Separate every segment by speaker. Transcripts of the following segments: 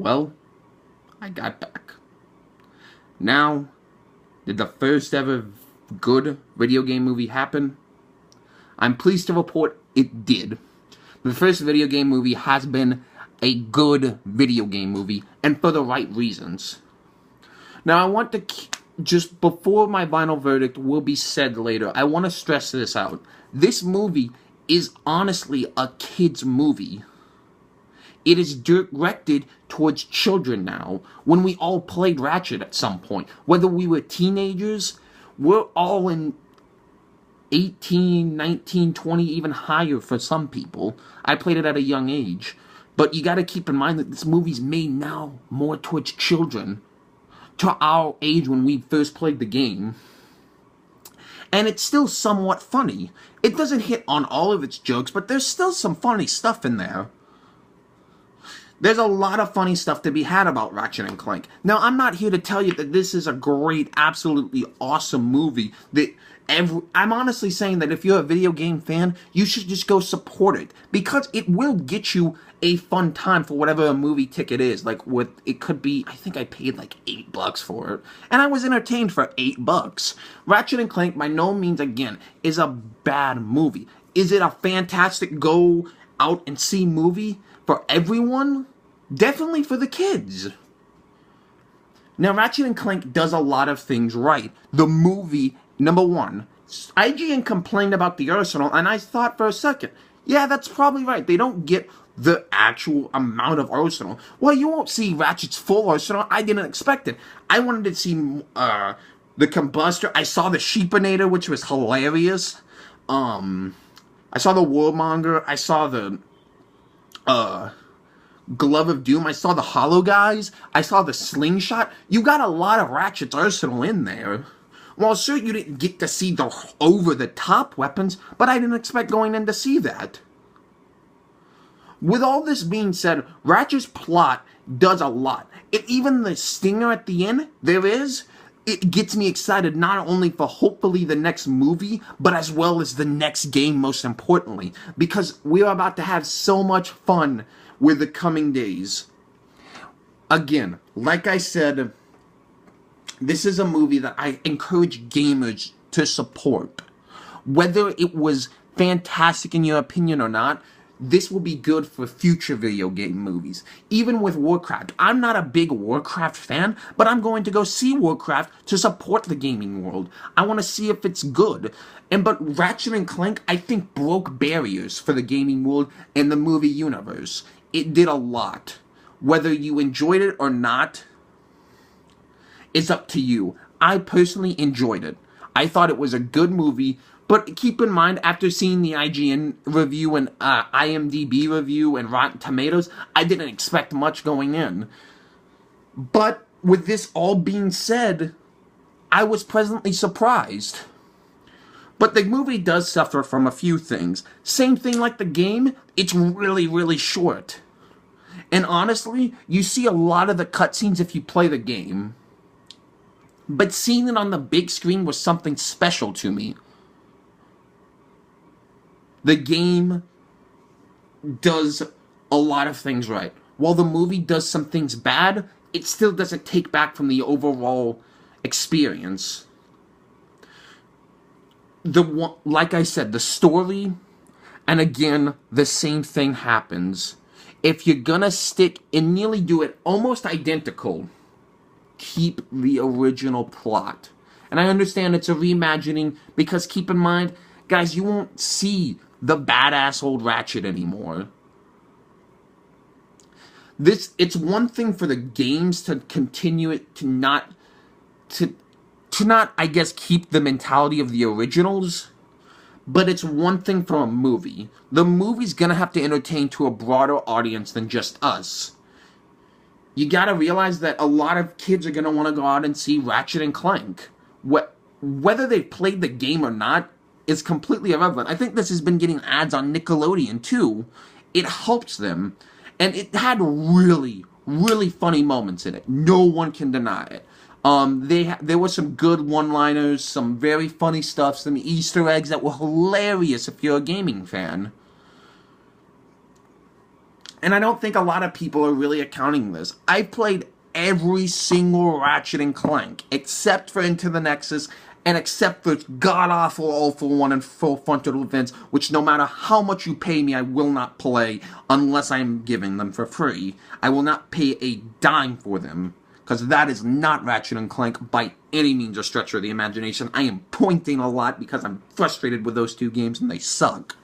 Speaker 1: Well, I got back. Now, did the first ever good video game movie happen? I'm pleased to report it did. The first video game movie has been a good video game movie, and for the right reasons. Now, I want to, just before my final verdict will be said later, I want to stress this out. This movie is honestly a kid's movie. It is directed towards children now. When we all played Ratchet at some point, whether we were teenagers, we're all in 18, 19, 20, even higher for some people. I played it at a young age. But you gotta keep in mind that this movie's made now more towards children. To our age when we first played the game. And it's still somewhat funny. It doesn't hit on all of its jokes, but there's still some funny stuff in there. There's a lot of funny stuff to be had about Ratchet and Clank. Now, I'm not here to tell you that this is a great, absolutely awesome movie. I'm honestly saying that if you're a video game fan, you should just go support it. Because it will get you a fun time for whatever a movie ticket is. Like, it could be, I think I paid like $8 for it. And I was entertained for $8. Ratchet and Clank, by no means, again, is a bad movie. Is it a fantastic go out and see movie for everyone? Definitely for the kids. Now, Ratchet and Clank does a lot of things right. The movie, number one, IGN complained about the arsenal, and I thought for a second, yeah, that's probably right. They don't get the actual amount of arsenal. Well, you won't see Ratchet's full arsenal. I didn't expect it. I wanted to see the combustor. I saw the sheepinator, which was hilarious. I saw the warmonger. I saw the Glove of Doom. I saw the hollow guys. I saw the slingshot. You got a lot of Ratchet's arsenal in there. Well, sure, you didn't get to see the over-the-top weapons, but I didn't expect going in to see that. With all this being said, Ratchet's plot does a lot. Even the stinger at the end, it gets me excited not only for hopefully the next movie, but as well as the next game, most importantly. Because we are about to have so much fun with the coming days. Again, like I said, this is a movie that I encourage gamers to support. Whether it was fantastic in your opinion or not, this will be good for future video game movies. Even with Warcraft. I'm not a big Warcraft fan, but I'm going to go see Warcraft to support the gaming world. I want to see if it's good. But Ratchet and Clank, I think, broke barriers for the gaming world and the movie universe. It did a lot. Whether you enjoyed it or not, it's up to you. I personally enjoyed it. I thought it was a good movie, but keep in mind, after seeing the IGN review and IMDb review and Rotten Tomatoes, I didn't expect much going in. But with this all being said, I was pleasantly surprised. But the movie does suffer from a few things. Same thing like the game, it's really, really short. And honestly, you see a lot of the cutscenes if you play the game. But seeing it on the big screen was something special to me. The game does a lot of things right. While the movie does some things bad, it still doesn't take back from the overall experience. Like I said, the story, and again, the same thing happens. If you're gonna stick and nearly do it almost identical, keep the original plot. And I understand it's a reimagining, because keep in mind, guys, you won't see the badass old Ratchet anymore. It's one thing for the games to continue it, to not, I guess, keep the mentality of the originals, but it's one thing for a movie. The movie's gonna have to entertain to a broader audience than just us. You gotta realize that a lot of kids are gonna want to go out and see Ratchet and Clank. Whether they played the game or not is completely irrelevant. I think this has been getting ads on Nickelodeon too. It helps them. And it had really, really funny moments in it. No one can deny it. There were some good one-liners, some very funny stuff, some Easter eggs that were hilarious if you're a gaming fan. and I don't think a lot of people are really accounting this. I played every single Ratchet and Clank, except for Into the Nexus, and except for god-awful awful one and Full Frontal Events, which no matter how much you pay me, I will not play unless I'm giving them for free. I will not pay a dime for them, because that is not Ratchet and Clank by any means or stretch of the imagination. I am pointing a lot because I'm frustrated with those two games and they suck.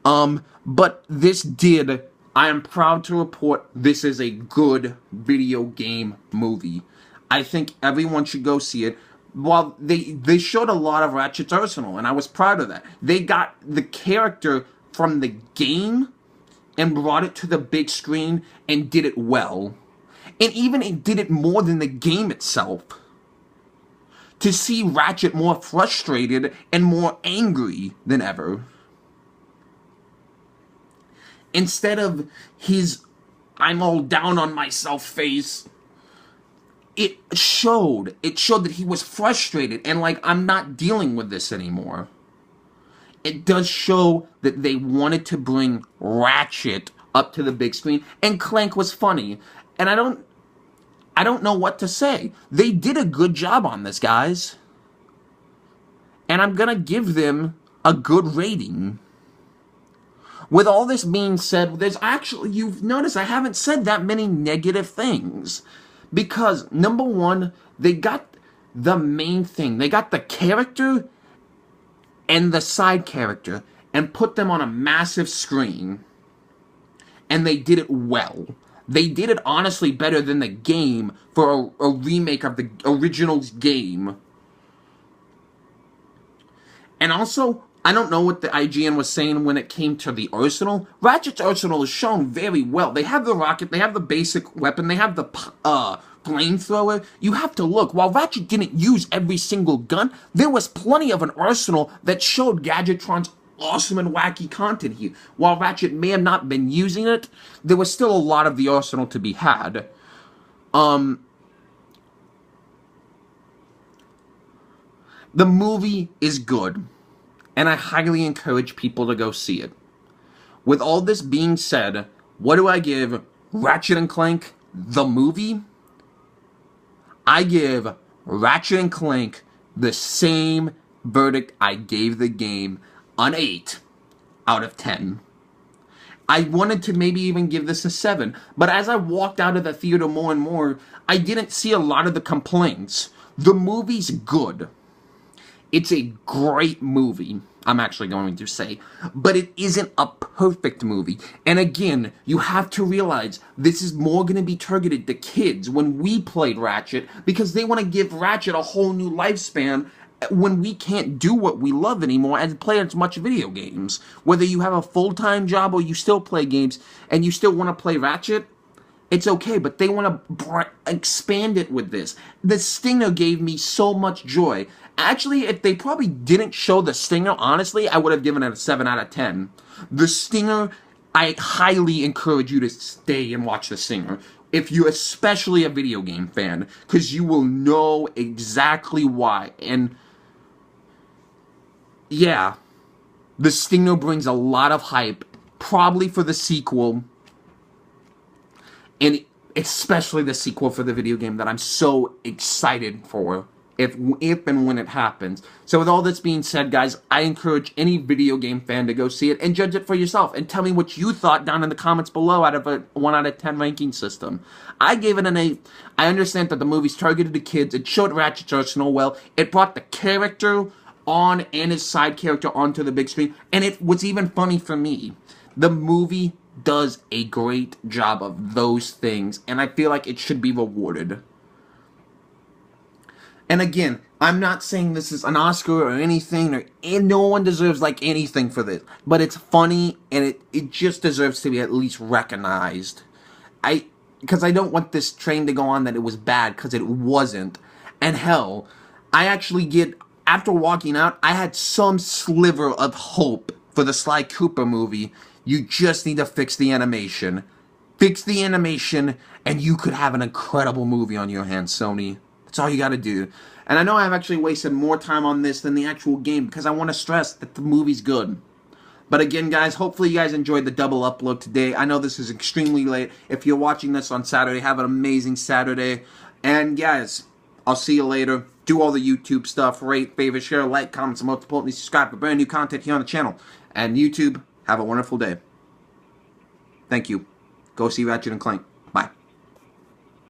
Speaker 1: But this did, I am proud to report, this is a good video game movie. I think everyone should go see it. While they showed a lot of Ratchet's arsenal, and I was proud of that. They got the character from the game and brought it to the big screen and did it well. And even it did it more than the game itself. To see Ratchet more frustrated and more angry than ever. Instead of his I'm all down on myself face, it showed that he was frustrated and like, I'm not dealing with this anymore. It does show that they wanted to bring Ratchet up to the big screen, and Clank was funny. And I don't know what to say. They did a good job on this, guys. And I'm gonna give them a good rating. With all this being said, there's actually, you've noticed I haven't said that many negative things. Because, number one, they got the main thing. They got the character and the side character and put them on a massive screen. And they did it well. They did it honestly better than the game for a remake of the original game. And also, I don't know what the IGN was saying when it came to the arsenal. Ratchet's arsenal is shown very well. They have the rocket, they have the basic weapon, they have the flamethrower. You have to look. While Ratchet didn't use every single gun, there was plenty of an arsenal that showed Gadgetron's awesome and wacky content here. While Ratchet may have not been using it, there was still a lot of the arsenal to be had. The movie is good, and I highly encourage people to go see it. With all this being said, what do I give Ratchet and Clank, the movie? I give Ratchet and Clank the same verdict I gave the game, an 8 out of 10. I wanted to maybe even give this a 7, but as I walked out of the theater more and more, I didn't see a lot of the complaints. The movie's good. It's a great movie, I'm actually going to say, but it isn't a perfect movie. And again, you have to realize this is more going to be targeted to kids when we played Ratchet, because they want to give Ratchet a whole new lifespan when we can't do what we love anymore and play as much video games. Whether you have a full-time job or you still play games and you still want to play Ratchet, it's okay, but they want to expand it with this. The Stinger gave me so much joy. Actually, if they probably didn't show the Stinger, honestly, I would have given it a 7 out of 10. The Stinger, I highly encourage you to stay and watch the Stinger. If you're especially a video game fan, because you will know exactly why. And yeah, the Stinger brings a lot of hype, probably for the sequel. And especially the sequel for the video game that I'm so excited for, if and when it happens. So with all this being said, guys, I encourage any video game fan to go see it and judge it for yourself. And tell me what you thought down in the comments below out of a 1 out of 10 ranking system. I gave it an 8. I understand that the movie's targeted to kids. It showed Ratchet's arsenal well. It brought the character on and his side character onto the big screen. And it was even funny for me. The movie does a great job of those things, and I feel like it should be rewarded. And again, I'm not saying this is an Oscar or anything, and no one deserves like anything for this, but it's funny, and it just deserves to be at least recognized. Because I don't want this train to go on that it was bad, because it wasn't. And hell, I actually after walking out, I had some sliver of hope for the Sly Cooper movie. You just need to fix the animation. Fix the animation, and you could have an incredible movie on your hands, Sony. That's all you gotta do. And I know I've actually wasted more time on this than the actual game, because I want to stress that the movie's good. But again, guys, hopefully you guys enjoyed the double upload today. I know this is extremely late. If you're watching this on Saturday, have an amazing Saturday. And guys, I'll see you later. Do all the YouTube stuff. Rate, favorite, share, like, comment, and most importantly, subscribe for brand new content here on the channel. And YouTube, have a wonderful day. Thank you. Go see Ratchet and Clank.